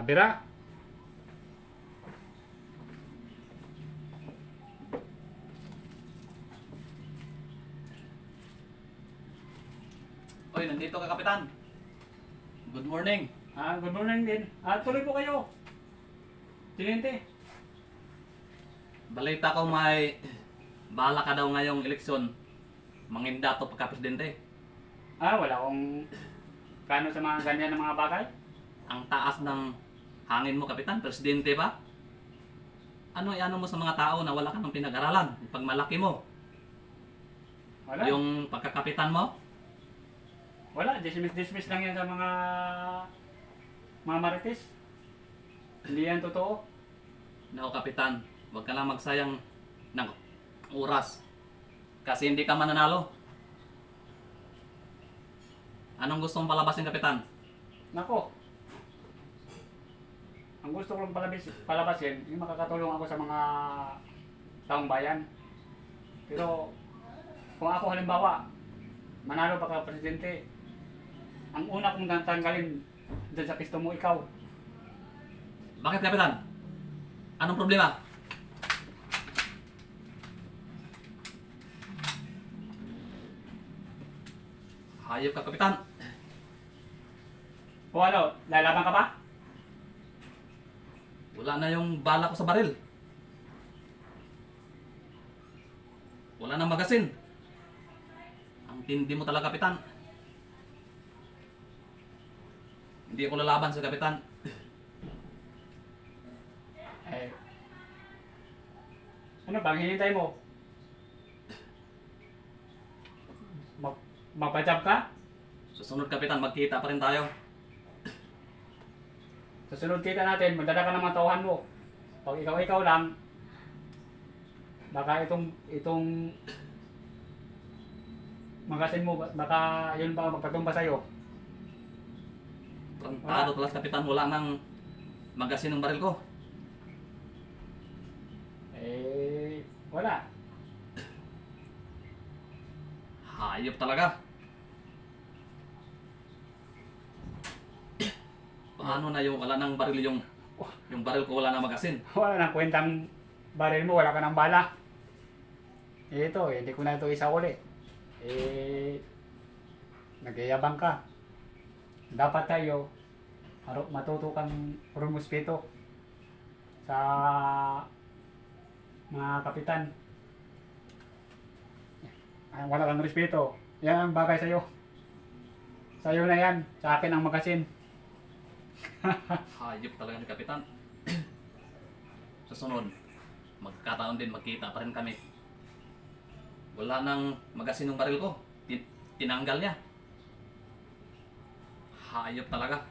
Bira. Oy, nandito ka, Kapitan. Good morning. Good morning din. Tuloy po kayo. Tinente. Balita ko may bala ka daw ngayong eleksyon. Mangindato pagka-presidente. Wala akong kano sa mga ganyan ng mga bagay. Ang taas ng hangin mo, Kapitan. Presidente ba? Ano iano mo sa mga tao na wala ka ng pinag-aralan? Pag malaki mo, Wala. yung pagkakapitan mo, Wala. Dismiss lang yan sa mga marites. Hindi yan totoo. nako, Kapitan, huwag ka lang magsayang ng oras. Kasi hindi ka mananalo. Anong gusto mong palabasin, Kapitan? Nako. Ang gusto ko lang palabasin, yung makakatulong ako sa mga taong bayan. Pero kung ako halimbawa, manalo pa ka presidente, ang una kong tanggalin dyan sa pisto mo, ikaw. Bakit, Kapitan? Anong problema? Hayop ka, Kapitan. O ano, lalaban ka pa? Wala na yung bala ko sa baril. Wala na magasin. Ang tindi mo talaga, Kapitan. Hindi ako lalaban sa Kapitan. Eh, ano bang hinintay mo? Magpa-job ka? Susunod, Kapitan, magkita pa rin tayo. Sa sunod kita natin, magdala ka ng mga tauhan mo. Pag ikaw lang, baka itong magasin mo, baka yun baka magpatumba sa'yo. Trantado talas, Kapitan. Wala nang magasin ng baril ko. Wala. Hayop talaga. Paano na yung wala nang baril yung baril ko wala nang magasin? Wala nang kwentang baril mo, wala ka ng bala. Ito, hindi ko na ito isauli. Nagyayabang ka. Dapat tayo matuto kang rumuspeto sa mga kapitan. Wala kang respeto. Yan ang bagay sa'yo. Sa'yo na yan. Sa akin ang magasin. Hayop talaga ni Kapitan. Sa sunod, magkataon din magkita pa rin kami. Wala nang magasin ng baril ko. Tinanggal niya. Hayop talaga.